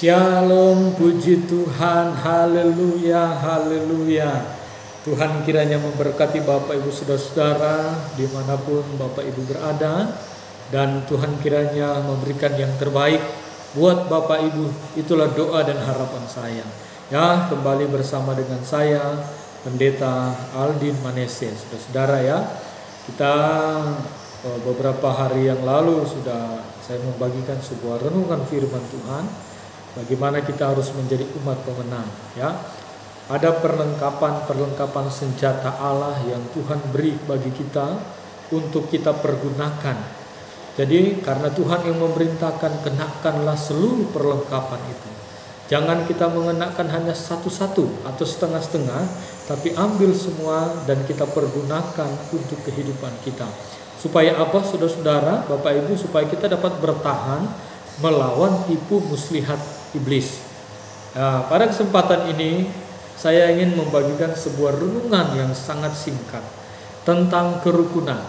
Shalom, puji Tuhan, haleluya, haleluya. Tuhan kiranya memberkati Bapak Ibu Saudara-saudara dimanapun Bapak Ibu berada. Dan Tuhan kiranya memberikan yang terbaik buat Bapak Ibu. Itulah doa dan harapan saya. Ya, kembali bersama dengan saya, Pendeta Aldin Manese, saudara-saudara ya. Kita beberapa hari yang lalu sudah saya membagikan sebuah renungan firman Tuhan. Bagaimana kita harus menjadi umat pemenang ya. Ada perlengkapan senjata Allah yang Tuhan beri bagi kita untuk kita pergunakan. Jadi karena Tuhan yang memerintahkan, kenakanlah seluruh perlengkapan itu. Jangan kita mengenakan hanya satu-satu atau setengah-setengah, tapi ambil semua dan kita pergunakan untuk kehidupan kita. Supaya apa, saudara-saudara, Bapak Ibu, supaya kita dapat bertahan melawan tipu muslihat iblis. Nah, pada kesempatan ini saya ingin membagikan sebuah renungan yang sangat singkat tentang kerukunan.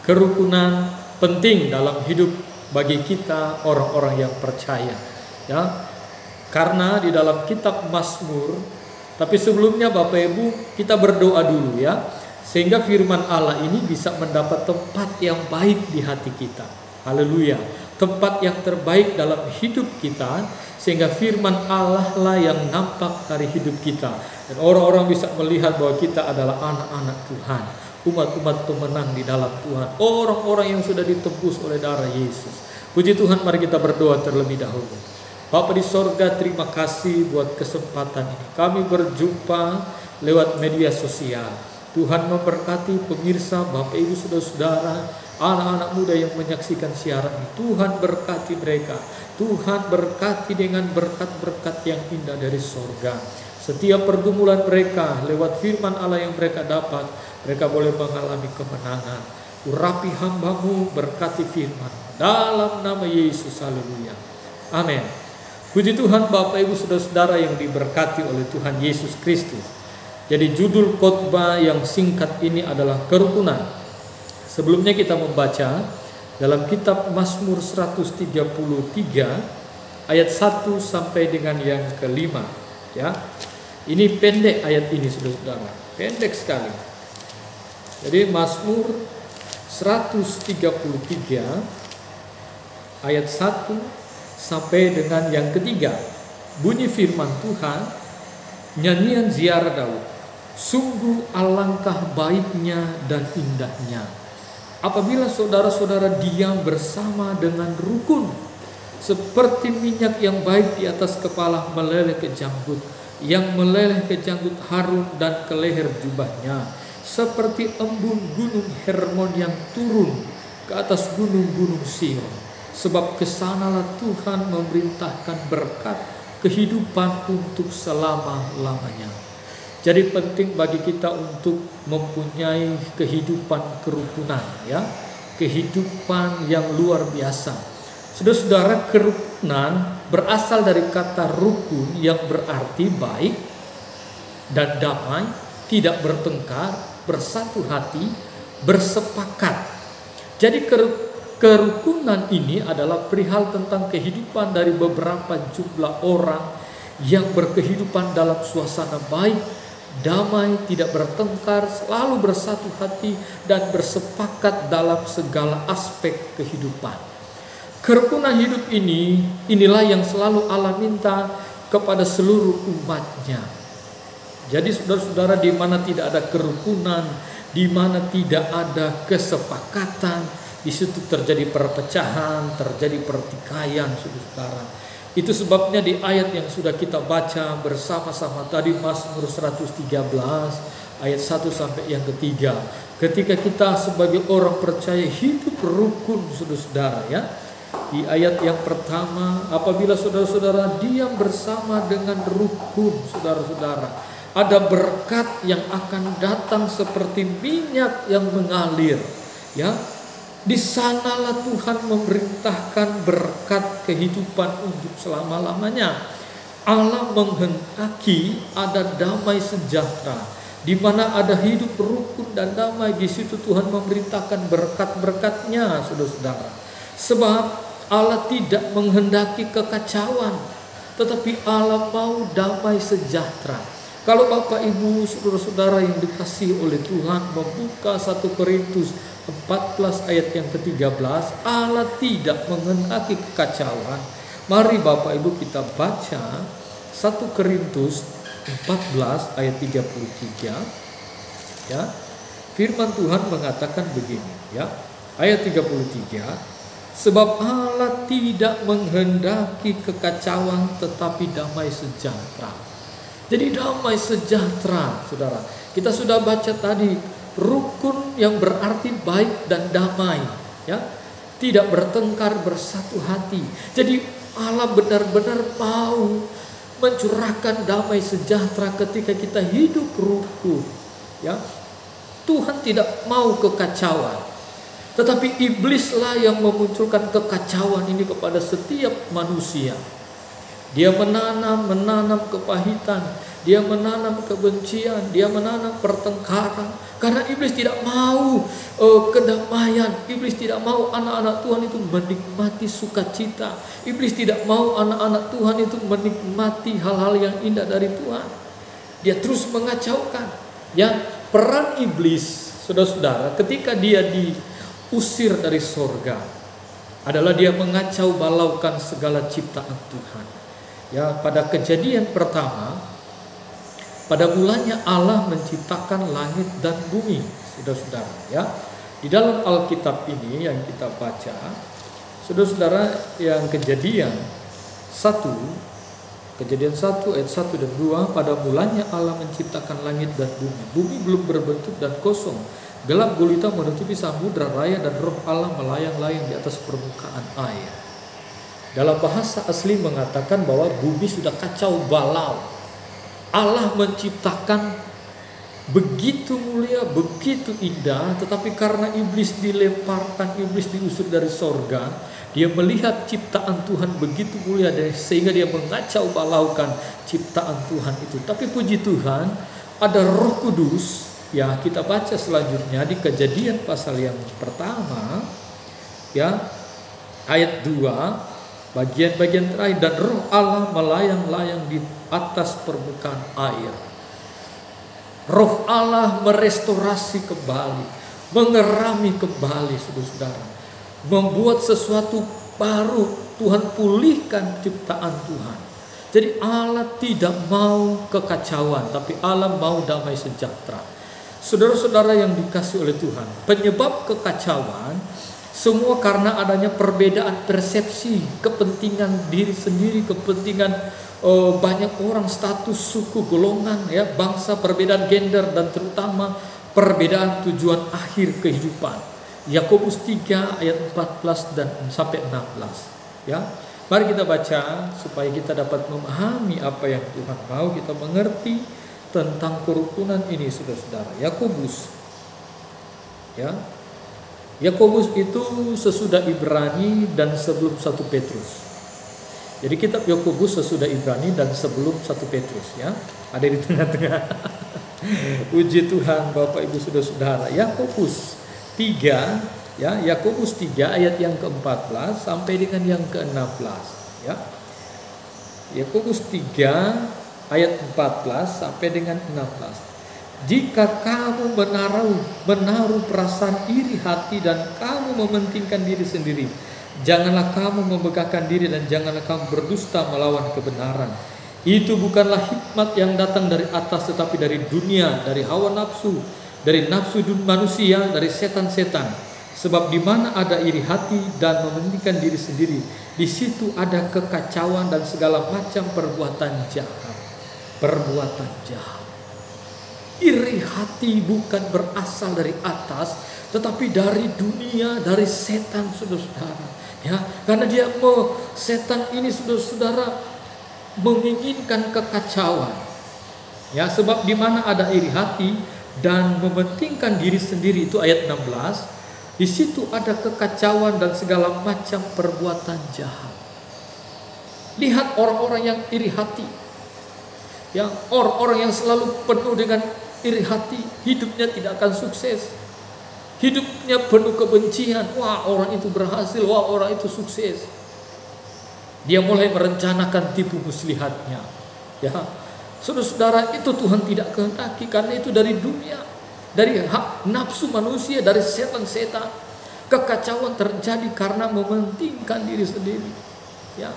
Kerukunan penting dalam hidup bagi kita orang-orang yang percaya. Ya, karena di dalam kitab Mazmur, tapi sebelumnya Bapak Ibu kita berdoa dulu ya, sehingga firman Allah ini bisa mendapat tempat yang baik di hati kita. Haleluya. Tempat yang terbaik dalam hidup kita, sehingga firman Allah lah yang nampak dari hidup kita, dan orang-orang bisa melihat bahwa kita adalah anak-anak Tuhan, umat-umat pemenang di dalam Tuhan, orang-orang yang sudah ditebus oleh darah Yesus. Puji Tuhan, mari kita berdoa terlebih dahulu. Bapa di sorga, terima kasih buat kesempatan ini. Kami berjumpa lewat media sosial. Tuhan memberkati pemirsa, Bapak Ibu saudara-saudara, anak-anak muda yang menyaksikan siaran ini. Tuhan berkati mereka. Tuhan berkati dengan berkat-berkat yang indah dari sorga. Setiap pergumulan mereka lewat firman Allah yang mereka dapat, mereka boleh mengalami kemenangan. Urapi hamba-Mu, berkati firman dalam nama Yesus. Haleluya. Amin. Puji Tuhan, Bapak Ibu saudara-saudara yang diberkati oleh Tuhan Yesus Kristus. Jadi judul khotbah yang singkat ini adalah kerukunan. Sebelumnya kita membaca dalam kitab Mazmur 133 ayat 1 sampai dengan yang kelima ya. Ini pendek ayat ini saudara-saudara, pendek sekali. Jadi Mazmur 133 ayat 1 sampai dengan yang ketiga. Bunyi firman Tuhan, nyanyian ziarah Daud. Sungguh alangkah baiknya dan indahnya apabila saudara-saudara diam bersama dengan rukun, seperti minyak yang baik di atas kepala meleleh ke janggut, yang meleleh ke janggut Harun dan ke leher jubahnya, seperti embun gunung Hermon yang turun ke atas gunung-gunung Sion. Sebab kesanalah Tuhan memerintahkan berkat kehidupan untuk selama-lamanya. Jadi penting bagi kita untuk mempunyai kehidupan kerukunan ya, kehidupan yang luar biasa. Saudara-saudara, kerukunan berasal dari kata rukun yang berarti baik dan damai, tidak bertengkar, bersatu hati, bersepakat. Jadi kerukunan ini adalah perihal tentang kehidupan dari beberapa jumlah orang yang berkehidupan dalam suasana baik, damai, tidak bertengkar, selalu bersatu hati dan bersepakat dalam segala aspek kehidupan. Kerukunan hidup inilah yang selalu Allah minta kepada seluruh umatnya. Jadi saudara-saudara, di mana tidak ada kerukunan, di mana tidak ada kesepakatan, di situ terjadi perpecahan, terjadi pertikaian, saudara-saudara. Itu sebabnya di ayat yang sudah kita baca bersama-sama tadi, Mazmur 113 ayat 1 sampai yang ketiga. Ketika kita sebagai orang percaya hidup rukun, saudara-saudara ya. Di ayat yang pertama, apabila saudara-saudara diam bersama dengan rukun, saudara-saudara, ada berkat yang akan datang seperti minyak yang mengalir ya. Di sanalah Tuhan memerintahkan berkat kehidupan untuk selama-lamanya. Allah menghendaki ada damai sejahtera. Di mana ada hidup rukun dan damai, di situ Tuhan memerintahkan berkat-berkatnya, saudara-saudara. Sebab Allah tidak menghendaki kekacauan. tetapi Allah mau damai sejahtera. Kalau Bapak Ibu saudara-saudara yang dikasihi oleh Tuhan membuka 1 Korintus 14 ayat yang ke-13, Allah tidak menghendaki kekacauan. Mari Bapak Ibu kita baca 1 Korintus 14 ayat 33 ya. Firman Tuhan mengatakan begini ya. Ayat 33, sebab Allah tidak menghendaki kekacauan tetapi damai sejahtera. Jadi damai sejahtera, saudara. Kita sudah baca tadi, rukun yang berarti baik dan damai, ya. Tidak bertengkar, bersatu hati. Jadi Allah benar-benar mau mencurahkan damai sejahtera ketika kita hidup rukun, ya. Tuhan tidak mau kekacauan, tetapi iblislah yang memunculkan kekacauan ini kepada setiap manusia. Dia menanam kepahitan, dia menanam kebencian, dia menanam pertengkaran. Karena iblis tidak mau kedamaian, iblis tidak mau anak-anak Tuhan itu menikmati sukacita. Iblis tidak mau anak-anak Tuhan itu menikmati hal-hal yang indah dari Tuhan. Dia terus mengacaukan. Ya, peran iblis, saudara-saudara, ketika dia diusir dari sorga adalah dia mengacau balaukan segala ciptaan Tuhan. Ya, pada kejadian pertama, pada mulanya Allah menciptakan langit dan bumi, saudara-saudara. Ya, di dalam Alkitab ini yang kita baca, saudara-saudara, yang Kejadian 1 ayat 1 dan 2, pada mulanya Allah menciptakan langit dan bumi. Bumi belum berbentuk dan kosong. Gelap gulita menutupi samudra raya dan roh Allah melayang-layang di atas permukaan air. Dalam bahasa asli mengatakan bahwa bumi sudah kacau balau. Allah menciptakan begitu mulia, begitu indah, tetapi karena iblis dilemparkan, iblis diusir dari sorga, dia melihat ciptaan Tuhan begitu mulia sehingga dia mengacau balaukan ciptaan Tuhan itu. Tapi puji Tuhan, ada Roh Kudus. Ya, kita baca selanjutnya di Kejadian pasal yang pertama, ya, ayat 2, bagian-bagian terakhir, dan roh Allah melayang-layang di atas permukaan air. Roh Allah merestorasi kembali, mengerami kembali, saudara-saudara, membuat sesuatu baru. Tuhan pulihkan ciptaan Tuhan. Jadi Allah tidak mau kekacauan, tapi Allah mau damai sejahtera. Saudara-saudara yang dikasihi oleh Tuhan, penyebab kekacauan semua karena adanya perbedaan persepsi, kepentingan diri sendiri, kepentingan banyak orang, status, suku, golongan, ya, bangsa, perbedaan gender, dan terutama perbedaan tujuan akhir kehidupan. Yakobus 3 ayat 14 dan sampai 16. Ya, mari kita baca supaya kita dapat memahami apa yang Tuhan mau kita mengerti tentang kerukunan ini, saudara-saudara. Yakobus, ya. Yakobus itu sesudah Ibrani dan sebelum 1 Petrus. Jadi kitab Yakobus sesudah Ibrani dan sebelum 1 Petrus, ya. Ada di tengah-tengah. Puji Tuhan Bapak Ibu saudara-saudara. Yakobus 3, ya, Yakobus 3 ayat yang ke-14 sampai dengan yang ke-16, ya. Yakobus 3 ayat 14 sampai dengan 16. Jika kamu menaruh perasaan iri hati dan kamu mementingkan diri sendiri, janganlah kamu membanggakan diri dan janganlah kamu berdusta melawan kebenaran. Itu bukanlah hikmat yang datang dari atas, tetapi dari dunia, dari hawa nafsu, dari nafsu manusia, dari setan-setan. Sebab di mana ada iri hati dan mementingkan diri sendiri, di situ ada kekacauan dan segala macam perbuatan jahat. Perbuatan jahat. Iri hati bukan berasal dari atas, tetapi dari dunia, dari setan, saudara-saudara. Ya, karena setan ini, saudara-saudara, menginginkan kekacauan. Ya, sebab di mana ada iri hati dan mementingkan diri sendiri, itu ayat 16. Di situ ada kekacauan dan segala macam perbuatan jahat. Lihat orang-orang yang iri hati. Ya, orang-orang yang selalu penuh dengan iri hati, hidupnya tidak akan sukses. Hidupnya penuh kebencian. Wah, orang itu berhasil, wah, orang itu sukses. Dia mulai merencanakan tipu muslihatnya. Ya, saudara-saudara, itu Tuhan tidak kehendaki, karena itu dari dunia, dari hak nafsu manusia, dari setan-setan. Kekacauan terjadi karena mementingkan diri sendiri. Ya.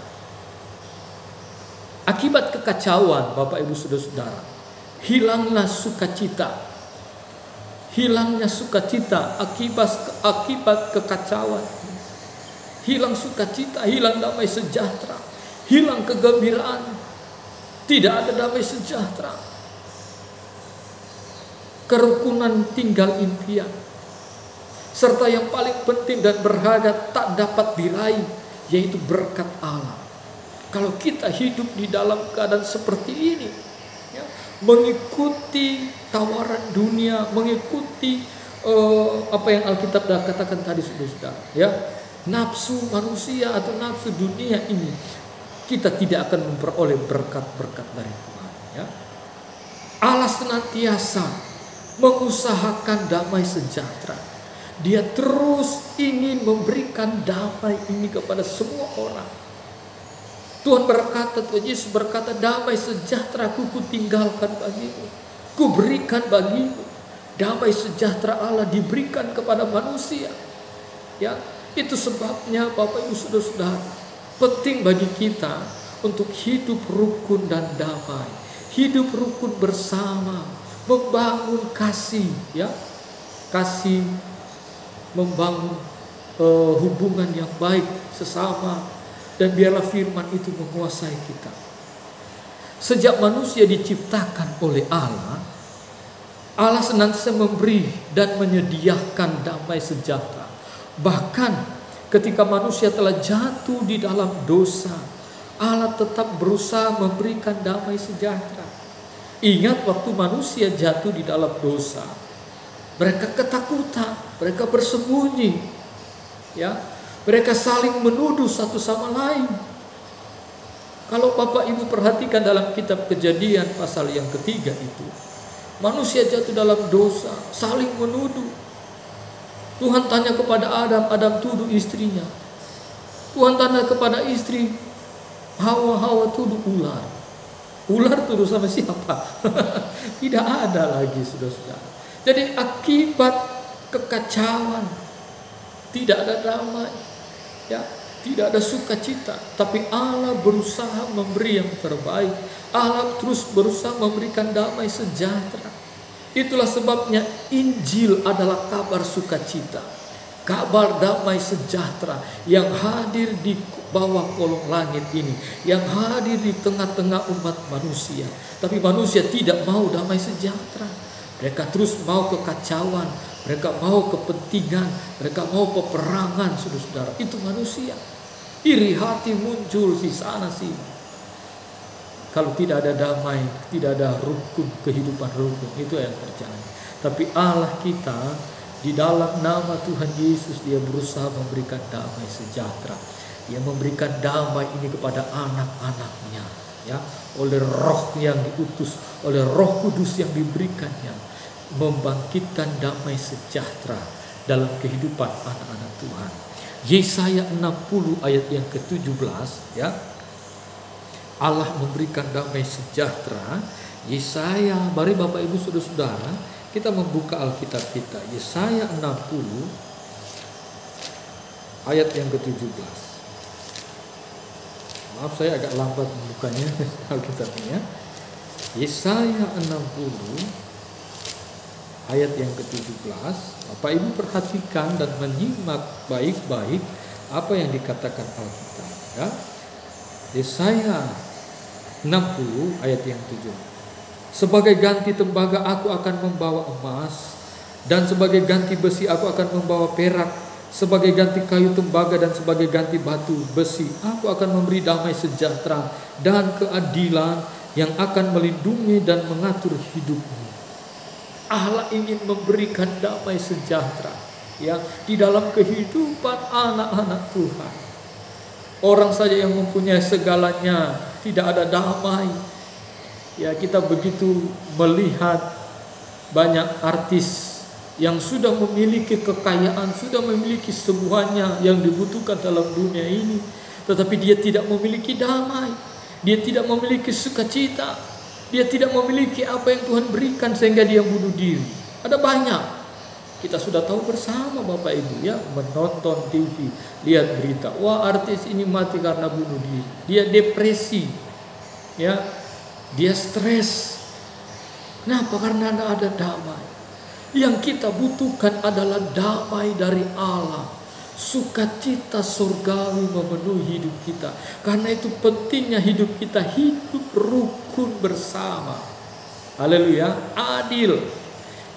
Akibat kekacauan, Bapak Ibu saudara-saudara, hilanglah sukacita. Hilangnya sukacita akibat kekacauan. Hilang sukacita, hilang damai sejahtera, hilang kegembiraan. Tidak ada damai sejahtera. Kerukunan tinggal impian. Serta yang paling penting dan berharga tak dapat diraih, yaitu berkat Allah. Kalau kita hidup di dalam keadaan seperti ini, ya, mengikuti tawaran dunia, mengikuti apa yang Alkitab dah katakan tadi, saudara-saudara, ya, nafsu manusia atau nafsu dunia ini, kita tidak akan memperoleh berkat-berkat dari Tuhan. Ya. Allah senantiasa mengusahakan damai sejahtera. Dia terus ingin memberikan damai ini kepada semua orang. Tuhan berkata, Tuhan Yesus berkata, damai sejahtera ku tinggalkan bagimu, ku berikan bagimu. Damai sejahtera Allah diberikan kepada manusia. Ya, itu sebabnya Bapak Ibu saudara-saudara, penting bagi kita untuk hidup rukun dan damai, hidup rukun bersama, membangun kasih, ya, kasih, membangun hubungan yang baik sesama, dan biarlah firman itu menguasai kita. Sejak manusia diciptakan oleh Allah, Allah senantiasa memberi dan menyediakan damai sejahtera. Bahkan ketika manusia telah jatuh di dalam dosa, Allah tetap berusaha memberikan damai sejahtera. Ingat waktu manusia jatuh di dalam dosa, mereka ketakutan, mereka bersembunyi, ya, mereka saling menuduh satu sama lain. Kalau Bapak Ibu perhatikan dalam kitab Kejadian pasal yang ketiga itu, manusia jatuh dalam dosa, saling menuduh. Tuhan tanya kepada Adam, Adam tuduh istrinya. Tuhan tanya kepada istri, Hawa tuduh ular. Ular tuduh sama siapa? Tidak ada lagi, saudara-saudara. Jadi akibat kekacauan, tidak ada damai, ya, tidak ada sukacita. Tapi Allah berusaha memberi yang terbaik. Allah terus berusaha memberikan damai sejahtera. Itulah sebabnya Injil adalah kabar sukacita, kabar damai sejahtera yang hadir di bawah kolong langit ini, yang hadir di tengah-tengah umat manusia. Tapi manusia tidak mau damai sejahtera. Mereka terus mau kekacauan, mereka mau kepentingan, mereka mau peperangan, saudara-saudara. Itu manusia. Iri hati muncul di sana sini. Kalau tidak ada damai, tidak ada rukun, kehidupan rukun, itu yang terjadi. Tapi Allah kita di dalam nama Tuhan Yesus, Dia berusaha memberikan damai sejahtera. Dia memberikan damai ini kepada anak-anaknya, ya, oleh Roh yang diutus, oleh Roh Kudus yang diberikannya, membangkitkan damai sejahtera dalam kehidupan anak-anak Tuhan. Yesaya 60 ayat yang ke-17, ya. Allah memberikan damai sejahtera. Yesaya, mari Bapak Ibu saudara-saudara, kita membuka Alkitab kita. Yesaya 60 ayat yang ke-17. Maaf saya agak lambat membukanya Alkitabnya. Yesaya 60 ayat yang ke-17. Bapak Ibu perhatikan dan menyimak baik-baik apa yang dikatakan Alkitab, ya. Yesaya 60 ayat yang 7. Sebagai ganti tembaga aku akan membawa emas, dan sebagai ganti besi aku akan membawa perak. Sebagai ganti kayu tembaga dan sebagai ganti batu besi aku akan memberi damai sejahtera dan keadilan yang akan melindungi dan mengatur hidupmu. Allah ingin memberikan damai sejahtera, ya, di dalam kehidupan anak-anak Tuhan. Orang saja yang mempunyai segalanya tidak ada damai. Ya, kita begitu melihat banyak artis yang sudah memiliki kekayaan, sudah memiliki semuanya yang dibutuhkan dalam dunia ini. tetapi dia tidak memiliki damai, dia tidak memiliki sukacita, dia tidak memiliki apa yang Tuhan berikan sehingga dia bunuh diri. Ada banyak, kita sudah tahu bersama Bapak Ibu ya, menonton TV, lihat berita, wah artis ini mati karena bunuh diri, dia depresi, ya, dia stres. Kenapa? Karena tidak ada damai. Yang kita butuhkan adalah damai dari Allah, sukacita surgawi memenuhi hidup kita. Karena itu pentingnya hidup kita hidup rukun bersama. Haleluya, adil,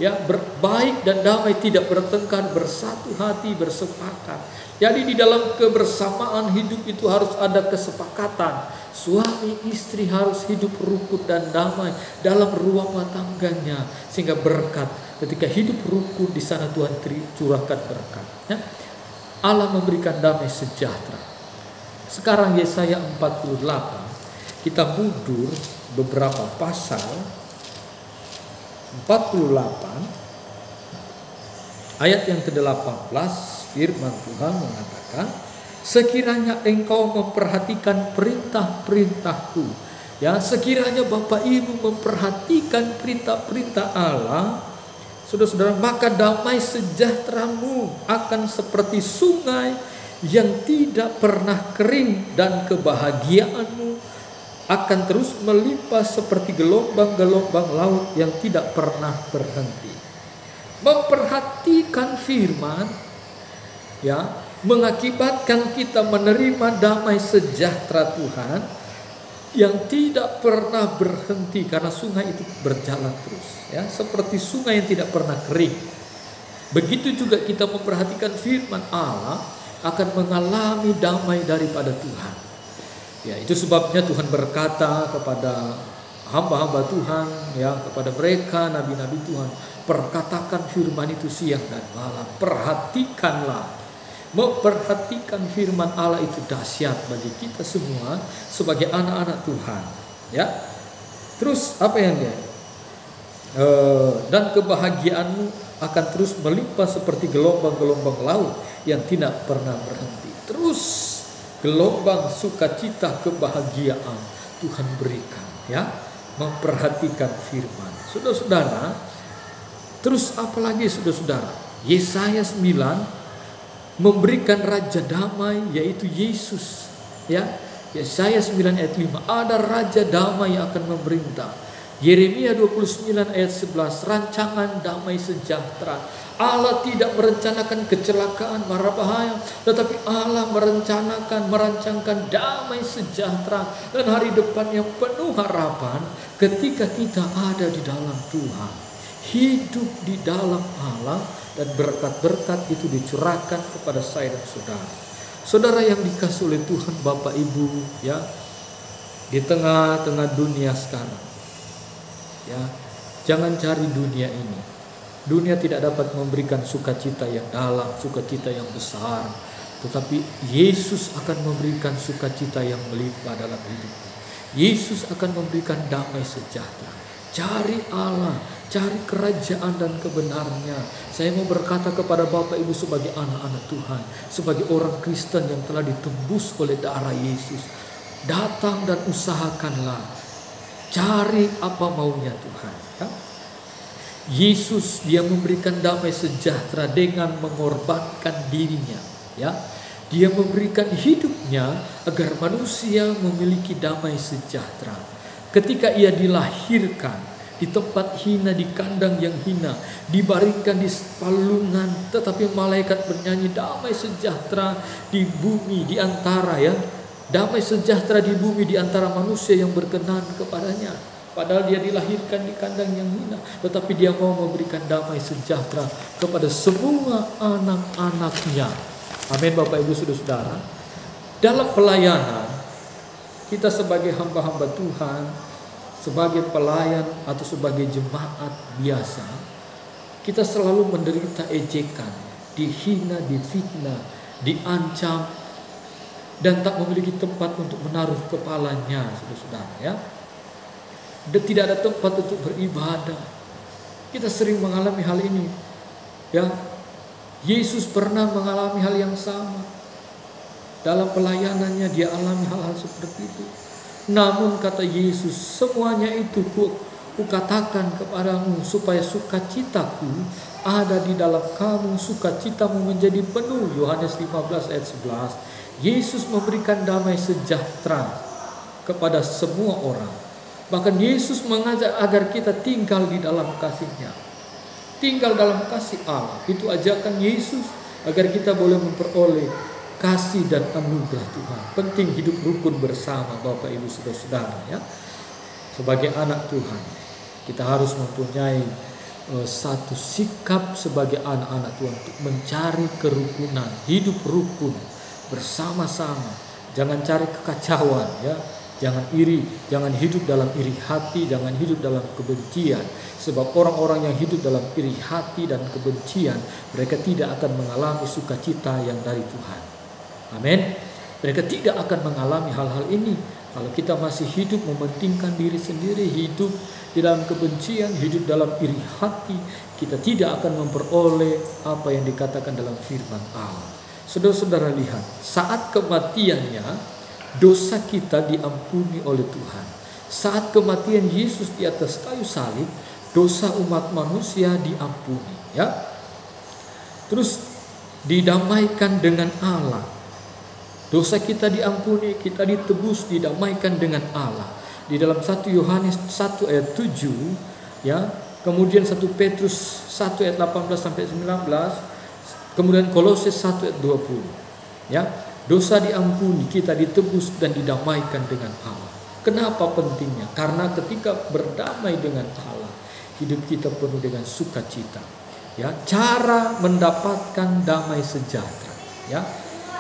ya, berbaik dan damai, tidak bertengkar, bersatu hati, bersepakat. Jadi di dalam kebersamaan hidup itu harus ada kesepakatan. Suami istri harus hidup rukun dan damai dalam rumah tangganya, sehingga berkat ketika hidup rukun di sana Tuhan curahkan berkat. Ya. Allah memberikan damai sejahtera. Sekarang Yesaya 48, kita mundur beberapa pasal. 48 ayat yang ke-18, firman Tuhan mengatakan, sekiranya engkau memperhatikan perintah-perintahku, ya, sekiranya Bapak Ibu memperhatikan perintah-perintah Allah, saudara-saudara, maka damai sejahteramu akan seperti sungai yang tidak pernah kering, dan kebahagiaanmu akan terus melimpah seperti gelombang-gelombang laut yang tidak pernah berhenti. Memperhatikan firman, ya, mengakibatkan kita menerima damai sejahtera Tuhan yang tidak pernah berhenti, karena sungai itu berjalan terus, ya, seperti sungai yang tidak pernah kering. Begitu juga kita memperhatikan firman Allah akan mengalami damai daripada Tuhan. Ya, itu sebabnya Tuhan berkata kepada hamba-hamba Tuhan, ya, kepada mereka nabi-nabi Tuhan, perkatakan firman itu siang dan malam, perhatikanlah. Memperhatikan firman Allah itu dahsyat bagi kita semua sebagai anak-anak Tuhan, ya. Terus apa yang dia? Dan kebahagiaanmu akan terus melimpah seperti gelombang-gelombang laut yang tidak pernah berhenti. Terus gelombang sukacita, kebahagiaan Tuhan berikan, ya. Memperhatikan firman. Saudara-saudara, terus apalagi saudara-saudara? Yesaya 9 memberikan raja damai, yaitu Yesus, ya. Yesaya 9 ayat 5, ada raja damai yang akan memerintah. Yeremia 29 ayat 11, rancangan damai sejahtera. Allah tidak merencanakan kecelakaan, mara bahaya, tetapi Allah merancangkan damai sejahtera dan hari depan yang penuh harapan ketika kita ada di dalam Tuhan, hidup di dalam Allah, dan berkat-berkat itu dicurahkan kepada saya dan saudara. Saudara yang dikasih oleh Tuhan, Bapak Ibu, ya, di tengah-tengah dunia sekarang, ya, jangan cari dunia ini. Dunia tidak dapat memberikan sukacita yang dalam, sukacita yang besar, tetapi Yesus akan memberikan sukacita yang melimpah dalam hidup. Yesus akan memberikan damai sejahtera. Cari Allah, cari kerajaan dan kebenarannya. Saya mau berkata kepada Bapak Ibu sebagai anak-anak Tuhan, sebagai orang Kristen yang telah ditembus oleh darah Yesus, datang dan usahakanlah, cari apa maunya Tuhan, ya? Yesus, dia memberikan damai sejahtera dengan mengorbankan dirinya, ya. Dia memberikan hidupnya agar manusia memiliki damai sejahtera. Ketika ia dilahirkan di tempat hina, di kandang yang hina, dibaringkan di palungan, tetapi malaikat bernyanyi damai sejahtera di bumi, di antara, ya, damai sejahtera di bumi di antara manusia yang berkenan kepadanya. Padahal dia dilahirkan di kandang yang hina, tetapi dia mau memberikan damai sejahtera kepada semua anak-anaknya. Amin, Bapak Ibu saudara-saudara. Dalam pelayanan, kita sebagai hamba-hamba Tuhan, sebagai pelayan atau sebagai jemaat biasa, kita selalu menderita ejekan, dihina, difitnah, diancam, dan tak memiliki tempat untuk menaruh kepalanya, saudara-saudara, ya. Dan tidak ada tempat untuk beribadah. Kita sering mengalami hal ini, ya. Yesus pernah mengalami hal yang sama. dalam pelayanannya dia alami hal-hal seperti itu. Namun kata Yesus, semuanya itu kukatakan kepadamu supaya sukacitaku ada di dalam kamu, sukacitamu menjadi penuh. Yohanes 15 ayat 11. Yesus memberikan damai sejahtera kepada semua orang. Bahkan Yesus mengajak agar kita tinggal di dalam kasih-Nya. Tinggal dalam kasih Allah. Itu ajakan Yesus agar kita boleh memperoleh kasih dan anugerah Tuhan. Penting hidup rukun bersama Bapak Ibu Saudara-saudara ya. Sebagai anak Tuhan, kita harus mempunyai satu sikap sebagai anak-anak Tuhan untuk mencari kerukunan, hidup rukun bersama-sama. Jangan cari kekacauan ya. Jangan iri, jangan hidup dalam iri hati, jangan hidup dalam kebencian. Sebab orang-orang yang hidup dalam iri hati dan kebencian, mereka tidak akan mengalami sukacita yang dari Tuhan. Amin. Mereka tidak akan mengalami hal-hal ini kalau kita masih hidup mementingkan diri sendiri, hidup di dalam kebencian, hidup dalam iri hati. Kita tidak akan memperoleh apa yang dikatakan dalam firman Allah. Saudara-saudara lihat, saat kematiannya dosa kita diampuni oleh Tuhan. Saat kematian Yesus di atas kayu salib, dosa umat manusia diampuni ya. Terus didamaikan dengan Allah. Dosa kita diampuni, kita ditebus, didamaikan dengan Allah. Di dalam 1 Yohanes 1 ayat 7 ya, kemudian 1 Petrus 1 ayat 18 sampai 19, kemudian Kolose 1 ayat 20. Ya, dosa diampuni, kita ditebus dan didamaikan dengan Allah. Kenapa pentingnya? Karena ketika berdamai dengan Allah, hidup kita penuh dengan sukacita. Ya, cara mendapatkan damai sejahtera. Ya,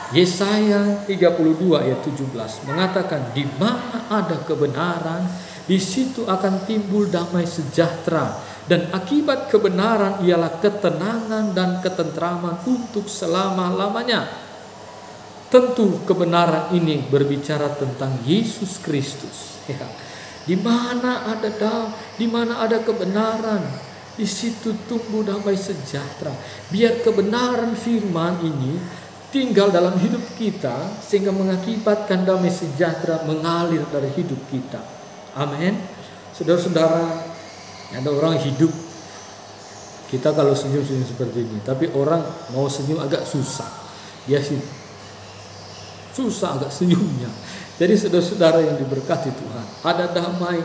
Yesaya 32 ayat 17 mengatakan, di mana ada kebenaran, di situ akan timbul damai sejahtera, dan akibat kebenaran ialah ketenangan dan ketentraman untuk selama-lamanya. Tentu kebenaran ini berbicara tentang Yesus Kristus. Ya. Di mana ada kebenaran, di situ tumbuh damai sejahtera. Biar kebenaran firman ini tinggal dalam hidup kita sehingga mengakibatkan damai sejahtera mengalir dari hidup kita. Amin. Saudara-saudara, ada orang hidup, kita kalau senyum-senyum seperti ini, tapi orang mau senyum agak susah. Dia sih susah agak senyumnya. Jadi saudara-saudara yang diberkati Tuhan, ada damai.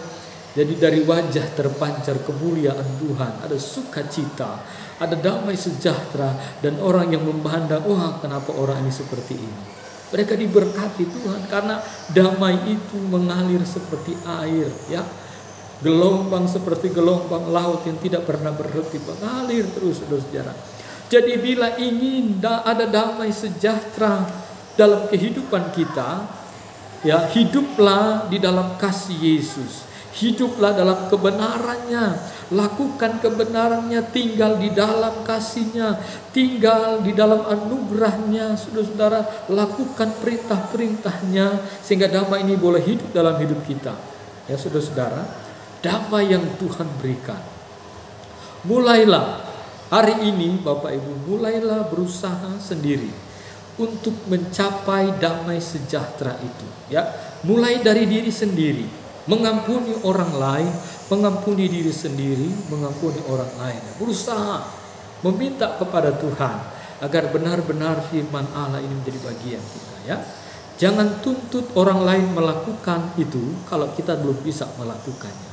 Jadi dari wajah terpancar kemuliaan Tuhan, ada sukacita, ada damai sejahtera, dan orang yang memandang, wah kenapa orang ini seperti ini. Mereka diberkati Tuhan karena damai itu mengalir seperti air ya. Gelombang seperti gelombang laut yang tidak pernah berhenti, mengalir terus saudara-saudara. Jadi bila ingin ada damai sejahtera dalam kehidupan kita, ya hiduplah di dalam kasih Yesus. Hiduplah dalam kebenarannya, lakukan kebenarannya, tinggal di dalam kasihnya, tinggal di dalam anugerahnya. Saudara-saudara, lakukan perintah-perintahnya sehingga damai ini boleh hidup dalam hidup kita. Ya saudara-saudara, damai yang Tuhan berikan. Mulailah hari ini Bapak Ibu, mulailah berusaha sendiri untuk mencapai damai sejahtera itu. Ya, mulai dari diri sendiri. Mengampuni orang lain, mengampuni diri sendiri, mengampuni orang lain. Berusaha meminta kepada Tuhan agar benar-benar firman Allah ini menjadi bagian kita ya. Jangan tuntut orang lain melakukan itu kalau kita belum bisa melakukannya.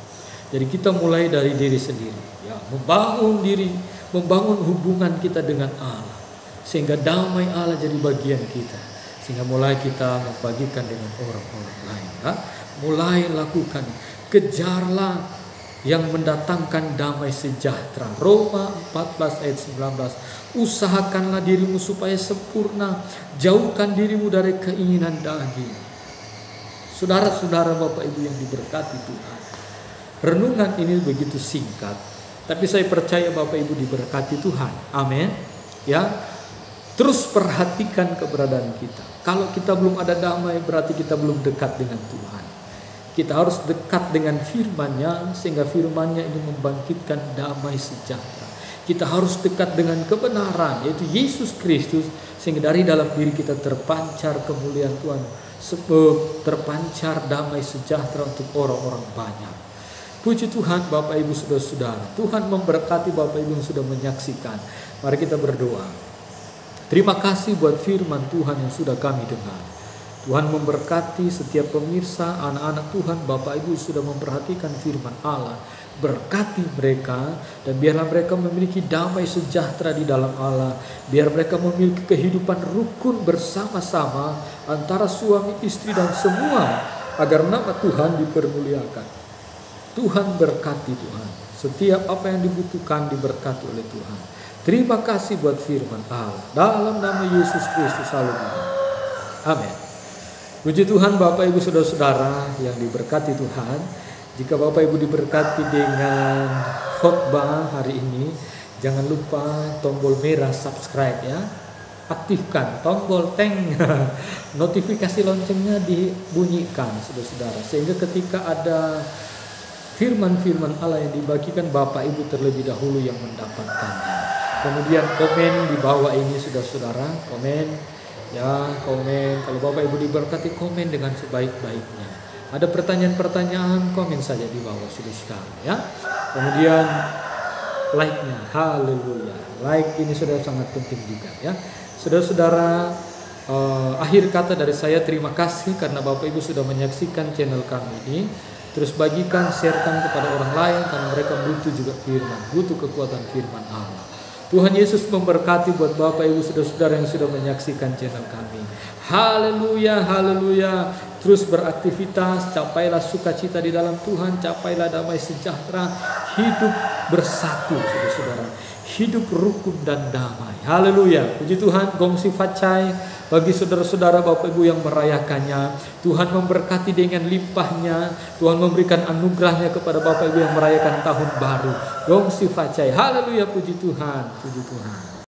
Jadi kita mulai dari diri sendiri ya, membangun hubungan kita dengan Allah sehingga damai Allah jadi bagian kita. Sehingga mulai kita membagikan dengan orang-orang lain ya. Mulai lakukan, kejarlah yang mendatangkan damai sejahtera. Roma 14 ayat 19. Usahakanlah dirimu supaya sempurna, jauhkan dirimu dari keinginan daging. Saudara-saudara Bapak Ibu yang diberkati Tuhan, renungan ini begitu singkat, tapi saya percaya Bapak Ibu diberkati Tuhan. Amin. Ya, terus perhatikan keberadaan kita. Kalau kita belum ada damai, berarti kita belum dekat dengan Tuhan. Kita harus dekat dengan firman-Nya sehingga firman-Nya ini membangkitkan damai sejahtera. Kita harus dekat dengan kebenaran, yaitu Yesus Kristus, sehingga dari dalam diri kita terpancar kemuliaan Tuhan, terpancar damai sejahtera untuk orang-orang banyak. Puji Tuhan Bapak Ibu Saudara-saudara. Tuhan memberkati Bapak Ibu yang sudah menyaksikan. Mari kita berdoa. Terima kasih buat firman Tuhan yang sudah kami dengar. Tuhan memberkati setiap pemirsa, anak-anak Tuhan, Bapak Ibu sudah memperhatikan firman Allah. Berkati mereka, dan biarlah mereka memiliki damai sejahtera di dalam Allah. Biar mereka memiliki kehidupan rukun bersama-sama antara suami, istri, dan semua, agar nama Tuhan dipermuliakan. Tuhan berkati Tuhan. Setiap apa yang dibutuhkan diberkati oleh Tuhan. Terima kasih buat firman Allah. Dalam nama Yesus Kristus haleluya. Amin. Puji Tuhan Bapak Ibu Saudara-saudara yang diberkati Tuhan. Jika Bapak Ibu diberkati dengan khotbah hari ini, jangan lupa tombol merah subscribe ya. Aktifkan tombol teng, notifikasi loncengnya dibunyikan saudara-saudara, sehingga ketika ada firman-firman Allah yang dibagikan, Bapak Ibu terlebih dahulu yang mendapatkannya. Kemudian komen di bawah ini saudara-saudara, komen ya, komen. Kalau Bapak Ibu diberkati, komen dengan sebaik-baiknya. Ada pertanyaan-pertanyaan, komen saja di bawah saudara ya. Kemudian like-nya, haleluya. Like ini sudah sangat penting juga ya. Saudara-saudara, akhir kata dari saya, terima kasih karena Bapak Ibu sudah menyaksikan channel kami ini. Terus bagikan, sharekan kepada orang lain, karena mereka butuh juga firman, butuh kekuatan firman Allah. Tuhan Yesus memberkati buat Bapak Ibu saudara-saudara yang sudah menyaksikan channel kami. Haleluya, haleluya. Terus beraktivitas, capailah sukacita di dalam Tuhan, capailah damai sejahtera, hidup bersatu saudara-saudara, hidup rukun dan damai. Haleluya. Puji Tuhan, gongsi facai bagi saudara-saudara Bapak Ibu yang merayakannya. Tuhan memberkati dengan limpahnya. Tuhan memberikan anugerahnya kepada Bapak Ibu yang merayakan tahun baru. Gongsi facai. Haleluya, puji Tuhan, puji Tuhan.